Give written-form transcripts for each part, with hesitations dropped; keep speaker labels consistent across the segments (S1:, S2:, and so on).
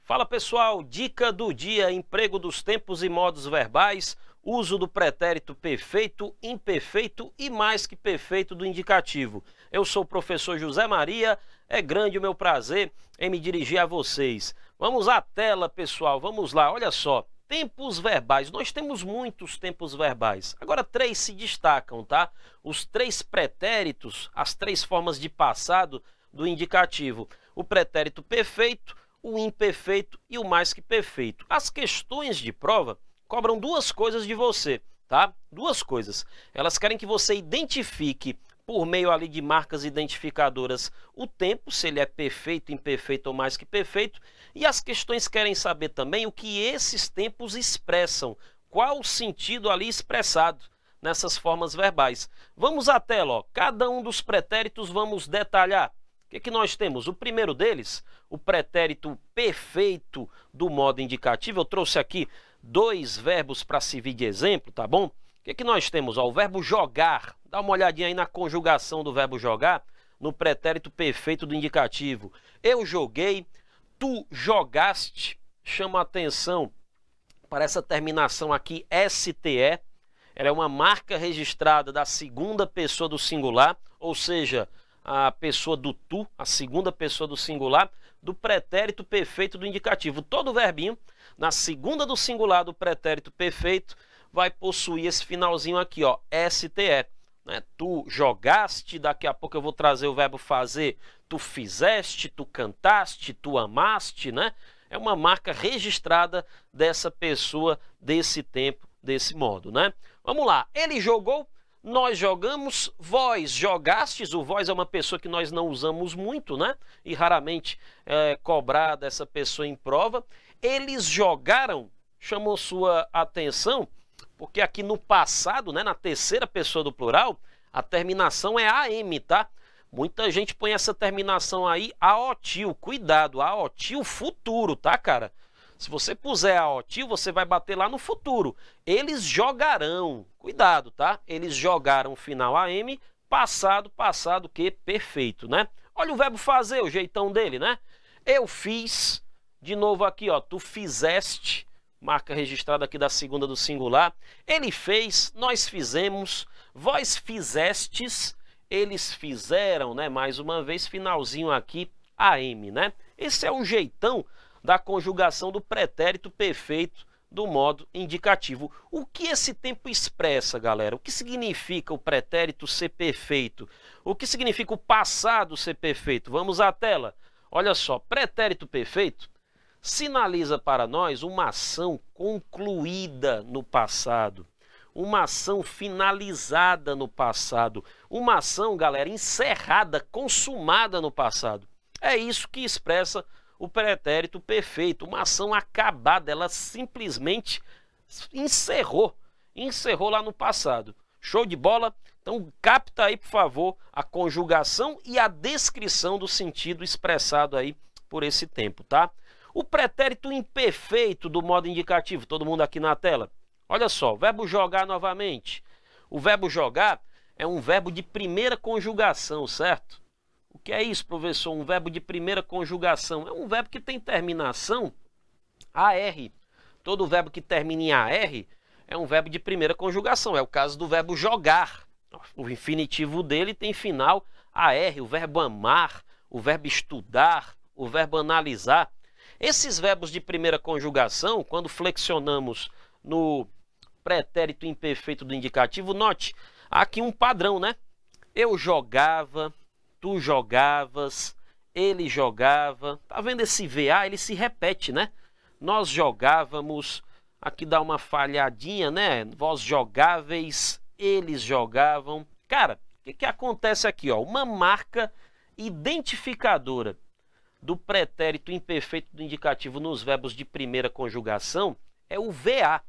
S1: Fala pessoal, dica do dia, emprego dos tempos e modos verbais, uso do pretérito perfeito, imperfeito e mais que perfeito do indicativo. Eu sou o professor José Maria, é grande o meu prazer em me dirigir a vocês. Vamos à tela pessoal, vamos lá, olha só. Tempos verbais, nós temos muitos tempos verbais, agora três se destacam, tá? Os três pretéritos, as três formas de passado do indicativo, o pretérito perfeito, o imperfeito e o mais que perfeito. As questões de prova cobram duas coisas de você, tá? Duas coisas. Elas querem que você identifique por meio ali de marcas identificadoras o tempo, se ele é perfeito, imperfeito ou mais que perfeito, e as questões querem saber também o que esses tempos expressam, qual o sentido ali expressado nessas formas verbais. Vamos à tela, ó. Cada um dos pretéritos vamos detalhar. O que nós temos? O primeiro deles, o pretérito perfeito do modo indicativo. Eu trouxe aqui dois verbos para servir de exemplo, tá bom? O que nós temos? Ó, o verbo jogar. Dá uma olhadinha aí na conjugação do verbo jogar no pretérito perfeito do indicativo. Eu joguei, tu jogaste. Chama a atenção para essa terminação aqui, STE. Ela é uma marca registrada da segunda pessoa do singular, ou seja, a pessoa do tu, a segunda pessoa do singular, do pretérito perfeito do indicativo. Todo verbinho, na segunda do singular do pretérito perfeito, vai possuir esse finalzinho aqui, ó, STE. Né? Tu jogaste, daqui a pouco eu vou trazer o verbo fazer, tu fizeste, tu cantaste, tu amaste, né? É uma marca registrada dessa pessoa, desse tempo, desse modo, né? Vamos lá, ele jogou, nós jogamos, vós jogastes. O vós é uma pessoa que nós não usamos muito, né? E raramente é cobrada essa pessoa em prova. Eles jogaram, chamou sua atenção, porque aqui no passado, né, na terceira pessoa do plural, a terminação é AM, tá? Muita gente põe essa terminação aí, aotil. Cuidado, aotil futuro, tá, cara? Se você puser aotil, você vai bater lá no futuro. Eles jogarão. Cuidado, tá? Eles jogaram final AM, passado que perfeito, né? Olha o verbo fazer, o jeitão dele, né? Eu fiz, de novo aqui, ó, tu fizeste, marca registrada aqui da segunda do singular. Ele fez, nós fizemos, vós fizestes, eles fizeram, né? Mais uma vez, finalzinho aqui, AM, né? Esse é o jeitão da conjugação do pretérito perfeito do modo indicativo. O que esse tempo expressa, galera? O que significa o pretérito ser perfeito? O que significa o passado ser perfeito? Vamos à tela. Olha só, pretérito perfeito sinaliza para nós uma ação concluída no passado, uma ação finalizada no passado, uma ação, galera, encerrada, consumada no passado. É isso que expressa o pretérito perfeito, uma ação acabada, ela simplesmente encerrou lá no passado. Show de bola? Então capta aí, por favor, a conjugação e a descrição do sentido expressado aí por esse tempo, tá? O pretérito imperfeito do modo indicativo, todo mundo aqui na tela. Olha só, o verbo jogar novamente. O verbo jogar é um verbo de primeira conjugação, certo? O que é isso, professor? Um verbo de primeira conjugação. É um verbo que tem terminação AR. Todo verbo que termina em AR é um verbo de primeira conjugação. É o caso do verbo jogar. O infinitivo dele tem final AR. O verbo amar, o verbo estudar, o verbo analisar. Esses verbos de primeira conjugação, quando flexionamos no pretérito imperfeito do indicativo, note, há aqui um padrão, né? Eu jogava, tu jogavas, ele jogava. Tá vendo esse VA? Ele se repete, né? Nós jogávamos, aqui dá uma falhadinha, né? Vós jogáveis, eles jogavam. Cara, o que acontece aqui, ó? Uma marca identificadora do pretérito imperfeito do indicativo nos verbos de primeira conjugação é o VA.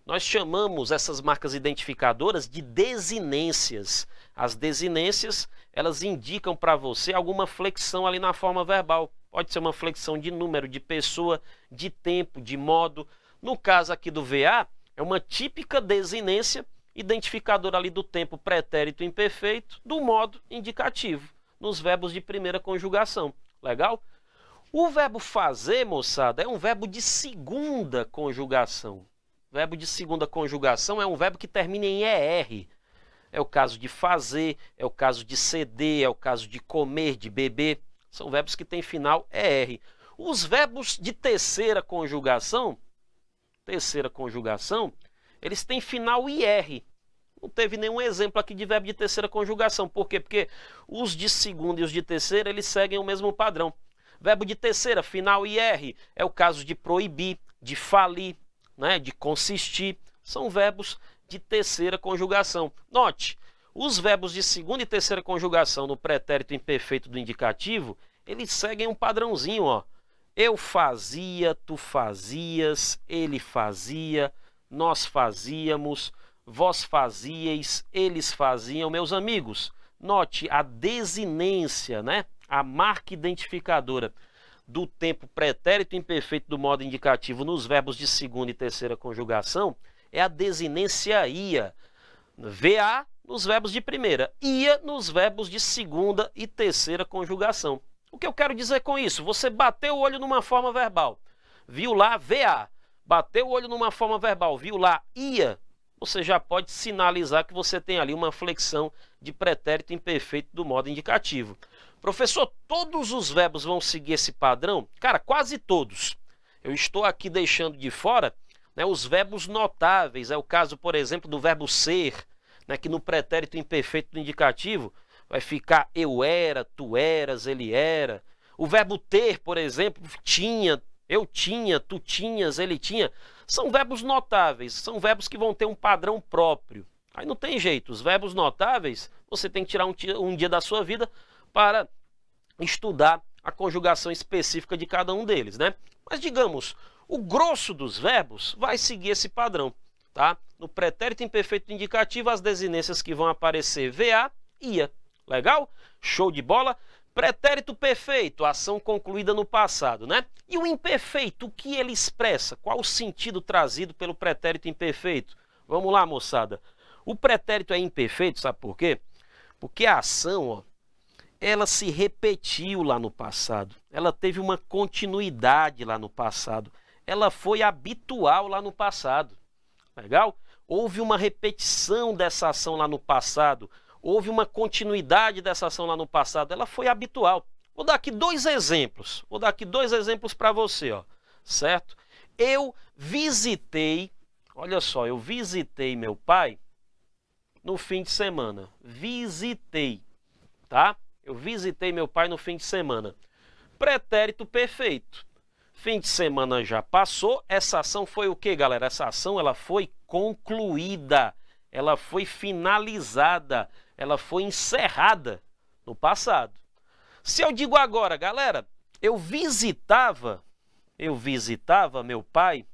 S1: Nós chamamos essas marcas identificadoras de desinências. As desinências, elas indicam para você alguma flexão ali na forma verbal. Pode ser uma flexão de número, de pessoa, de tempo, de modo. No caso aqui do VA, é uma típica desinência identificadora ali do tempo pretérito imperfeito do modo indicativo, nos verbos de primeira conjugação. Legal? O verbo fazer, moçada, é um verbo de segunda conjugação. O verbo de segunda conjugação é um verbo que termina em ER. É o caso de fazer, é o caso de ceder, é o caso de comer, de beber. São verbos que têm final ER. Os verbos de terceira conjugação, eles têm final IR. Não teve nenhum exemplo aqui de verbo de terceira conjugação. Por quê? Porque os de segunda e os de terceira, eles seguem o mesmo padrão. Verbo de terceira, final IR, é o caso de proibir, de falir, né, de consistir. São verbos de terceira conjugação. Note, os verbos de segunda e terceira conjugação no pretérito imperfeito do indicativo, eles seguem um padrãozinho, ó. Eu fazia, tu fazias, ele fazia, nós fazíamos, vós fazíeis, eles faziam. Meus amigos, note a desinência, né? A marca identificadora do tempo pretérito imperfeito do modo indicativo nos verbos de segunda e terceira conjugação é a desinência ia. VA nos verbos de primeira, ia nos verbos de segunda e terceira conjugação. O que eu quero dizer com isso? Você bateu o olho numa forma verbal, viu lá VA, bateu o olho numa forma verbal, viu lá ia, você já pode sinalizar que você tem ali uma flexão de pretérito imperfeito do modo indicativo. Professor, todos os verbos vão seguir esse padrão? Cara, quase todos. Eu estou aqui deixando de fora, né, os verbos notáveis. É o caso, por exemplo, do verbo ser, né, que no pretérito imperfeito do indicativo vai ficar eu era, tu eras, ele era. O verbo ter, por exemplo, tinha, eu tinha, tu tinhas, ele tinha. São verbos notáveis, são verbos que vão ter um padrão próprio. Aí não tem jeito, os verbos notáveis, você tem que tirar um dia da sua vida para estudar a conjugação específica de cada um deles, né? Mas digamos, o grosso dos verbos vai seguir esse padrão, tá? No pretérito imperfeito indicativo, as desinências que vão aparecer VA, ia. Legal? Show de bola? Pretérito perfeito, ação concluída no passado, né? E o imperfeito, o que ele expressa? Qual o sentido trazido pelo pretérito imperfeito? Vamos lá, moçada. O pretérito é imperfeito, sabe por quê? Porque a ação, ó, ela se repetiu lá no passado, ela teve uma continuidade lá no passado, ela foi habitual lá no passado, legal? Houve uma repetição dessa ação lá no passado, houve uma continuidade dessa ação lá no passado, ela foi habitual. Vou dar aqui dois exemplos, para você, ó, certo? Eu visitei, olha só, eu visitei meu pai no fim de semana, visitei, tá? Eu visitei meu pai no fim de semana. Pretérito perfeito. Fim de semana já passou. Essa ação foi o quê, galera? Essa ação ela foi concluída. Ela foi finalizada. Ela foi encerrada no passado. Se eu digo agora, galera, eu visitava meu pai,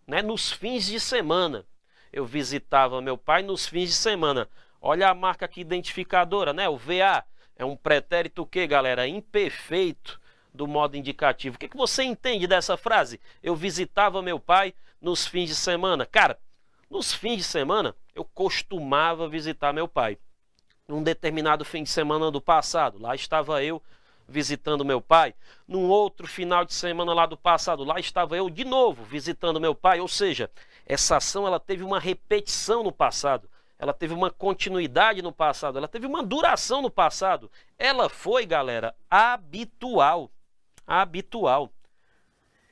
S1: né, nos fins de semana. Eu visitava meu pai nos fins de semana. Olha a marca aqui identificadora, né? O VA. É um pretérito o quê, galera? Imperfeito do modo indicativo. O que você entende dessa frase? Eu visitava meu pai nos fins de semana. Cara, nos fins de semana, eu costumava visitar meu pai. Num determinado fim de semana do passado, lá estava eu visitando meu pai. Num outro final de semana lá do passado, lá estava eu de novo visitando meu pai. Ou seja, essa ação ela teve uma repetição no passado. Ela teve uma continuidade no passado, ela teve uma duração no passado. Ela foi, galera, habitual. Habitual.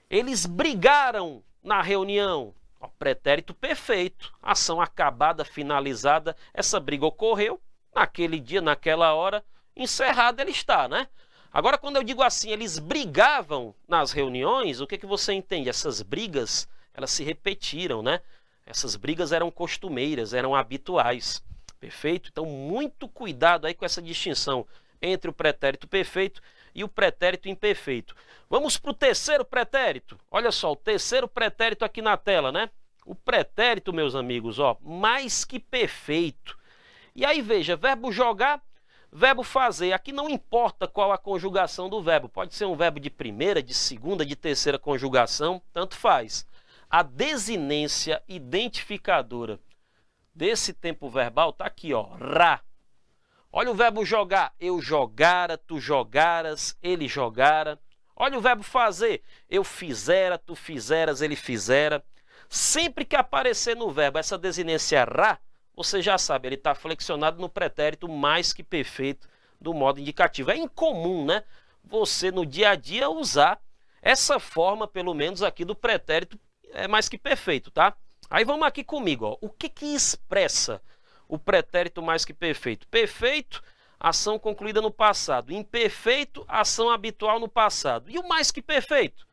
S1: Eles brigaram na reunião. Ó, pretérito perfeito. Ação acabada, finalizada. Essa briga ocorreu naquele dia, naquela hora. Encerrada ele está, né? Agora, quando eu digo assim, eles brigavam nas reuniões, o que você entende? Essas brigas, elas se repetiram, né? Essas brigas eram costumeiras, eram habituais, perfeito? Então, muito cuidado aí com essa distinção entre o pretérito perfeito e o pretérito imperfeito. Vamos para o terceiro pretérito. Olha só, o terceiro pretérito aqui na tela, né? O pretérito, meus amigos, ó, mais que perfeito. E aí, veja, verbo jogar, verbo fazer. Aqui não importa qual a conjugação do verbo. Pode ser um verbo de primeira, de segunda, de terceira conjugação, tanto faz. A desinência identificadora desse tempo verbal está aqui, ó, ra. Olha o verbo jogar. Eu jogara, tu jogaras, ele jogara. Olha o verbo fazer. Eu fizera, tu fizeras, ele fizera. Sempre que aparecer no verbo essa desinência ra, você já sabe, ele está flexionado no pretérito mais que perfeito do modo indicativo. É incomum, né? Você no dia a dia usar essa forma, pelo menos aqui do pretérito mais que perfeito, tá? Aí vamos aqui comigo, ó. O que expressa o pretérito mais que perfeito? Perfeito, ação concluída no passado. Imperfeito, ação habitual no passado. E o mais que perfeito?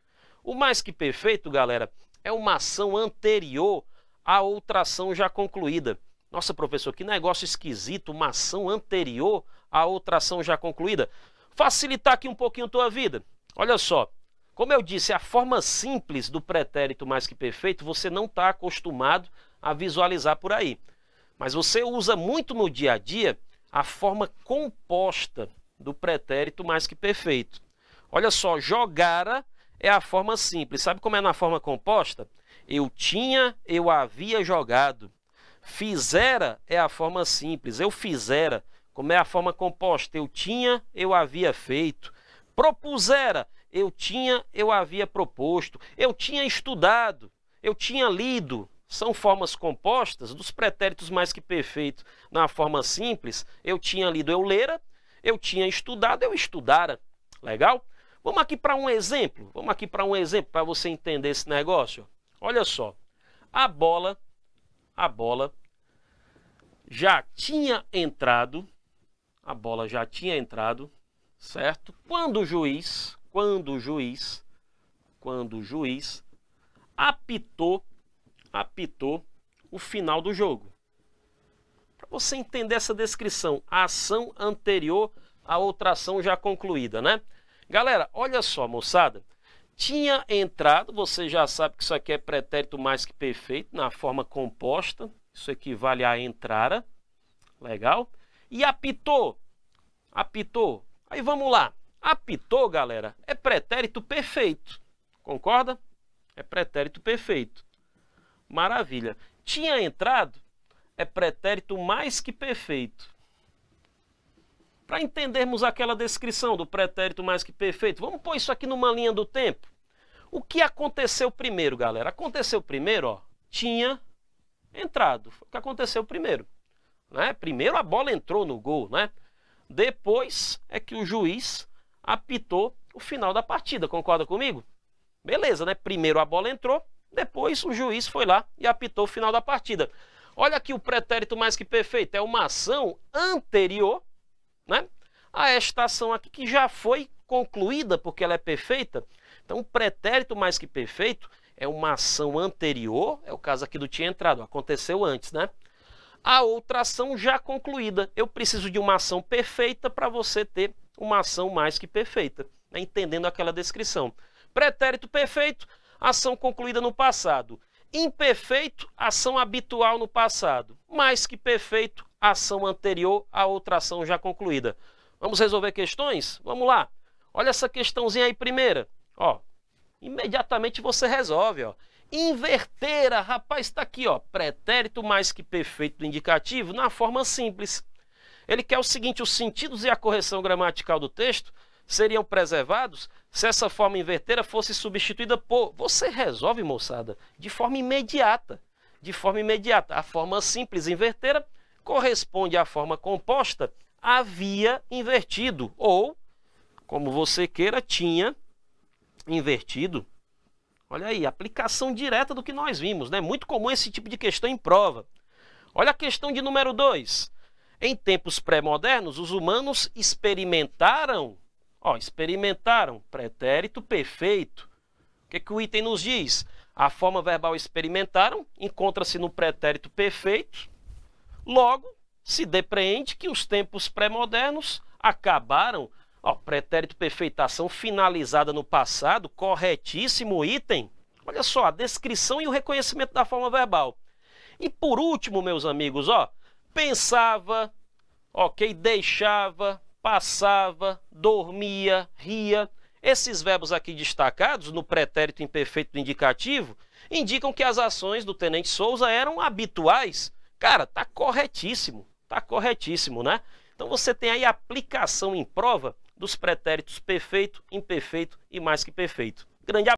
S1: O mais que perfeito, galera, é uma ação anterior a outra ação já concluída. Nossa, professor, que negócio esquisito, uma ação anterior a outra ação já concluída. Facilitar aqui um pouquinho a tua vida. Olha só, como eu disse, a forma simples do pretérito mais que perfeito você não está acostumado a visualizar por aí. Mas você usa muito no dia a dia a forma composta do pretérito mais que perfeito. Olha só, jogara é a forma simples. Sabe como é na forma composta? Eu tinha, eu havia jogado. Fizera é a forma simples. Eu fizera. Como é a forma composta? Eu tinha, eu havia feito. Propusera. Eu tinha, eu havia proposto. Eu tinha estudado. Eu tinha lido. São formas compostas dos pretéritos mais que perfeito. Na forma simples, eu tinha lido, eu lera. Eu tinha estudado, eu estudara. Legal? Vamos aqui para um exemplo. Vamos aqui para um exemplo para você entender esse negócio. Olha só. A bola já tinha entrado. A bola já tinha entrado, certo? Quando o juiz apitou o final do jogo. Para você entender essa descrição, a ação anterior a outra ação já concluída, né? Galera, olha só, moçada. Tinha entrado, você já sabe que isso aqui é pretérito mais que perfeito, na forma composta. Isso equivale a entrara. Legal? E apitou. Apitou. Aí vamos lá. Apitou, galera, é pretérito perfeito. Concorda? É pretérito perfeito. Maravilha. Tinha entrado é pretérito mais que perfeito. Para entendermos aquela descrição do pretérito mais que perfeito, vamos pôr isso aqui numa linha do tempo. O que aconteceu primeiro, galera? Aconteceu primeiro, ó, tinha entrado. Foi o que aconteceu primeiro. Né? Primeiro a bola entrou no gol, né? Depois é que o juiz apitou o final da partida. Concorda comigo? Beleza, né? Primeiro a bola entrou, depois o juiz foi lá e apitou o final da partida. Olha aqui o pretérito mais que perfeito. É uma ação anterior, né, a esta ação aqui que já foi concluída porque ela é perfeita. Então, o pretérito mais que perfeito é uma ação anterior, é o caso aqui do tinha entrado, aconteceu antes, né? A outra ação já concluída. Eu preciso de uma ação perfeita para você ter uma ação mais que perfeita, né? Entendendo aquela descrição. Pretérito perfeito, ação concluída no passado. Imperfeito, ação habitual no passado. Mais que perfeito, ação anterior a outra ação já concluída. Vamos resolver questões? Vamos lá. Olha essa questãozinha aí primeira. Ó, imediatamente você resolve, ó. Invertera, rapaz, está aqui, ó. Pretérito mais que perfeito do indicativo na forma simples. Ele quer o seguinte: os sentidos e a correção gramatical do texto seriam preservados se essa forma invertera fosse substituída por... Você resolve, moçada, de forma imediata. De forma imediata. A forma simples invertera corresponde à forma composta havia invertido. Ou, como você queira, tinha invertido. Olha aí, aplicação direta do que nós vimos, né? Muito comum esse tipo de questão em prova. Olha a questão de número 2. Em tempos pré-modernos, os humanos experimentaram... Ó, experimentaram, pretérito perfeito. O que o item nos diz? A forma verbal experimentaram encontra-se no pretérito perfeito. Logo, se depreende que os tempos pré-modernos acabaram. Ó, pretérito perfeito, ação finalizada no passado, corretíssimo item. Olha só, a descrição e o reconhecimento da forma verbal. E por último, meus amigos, ó, pensava, ok, deixava, passava, dormia, ria. Esses verbos aqui destacados no pretérito imperfeito do indicativo indicam que as ações do Tenente Souza eram habituais. Cara, tá corretíssimo, né? Então você tem aí a aplicação em prova dos pretéritos perfeito, imperfeito e mais que perfeito. Grande abraço.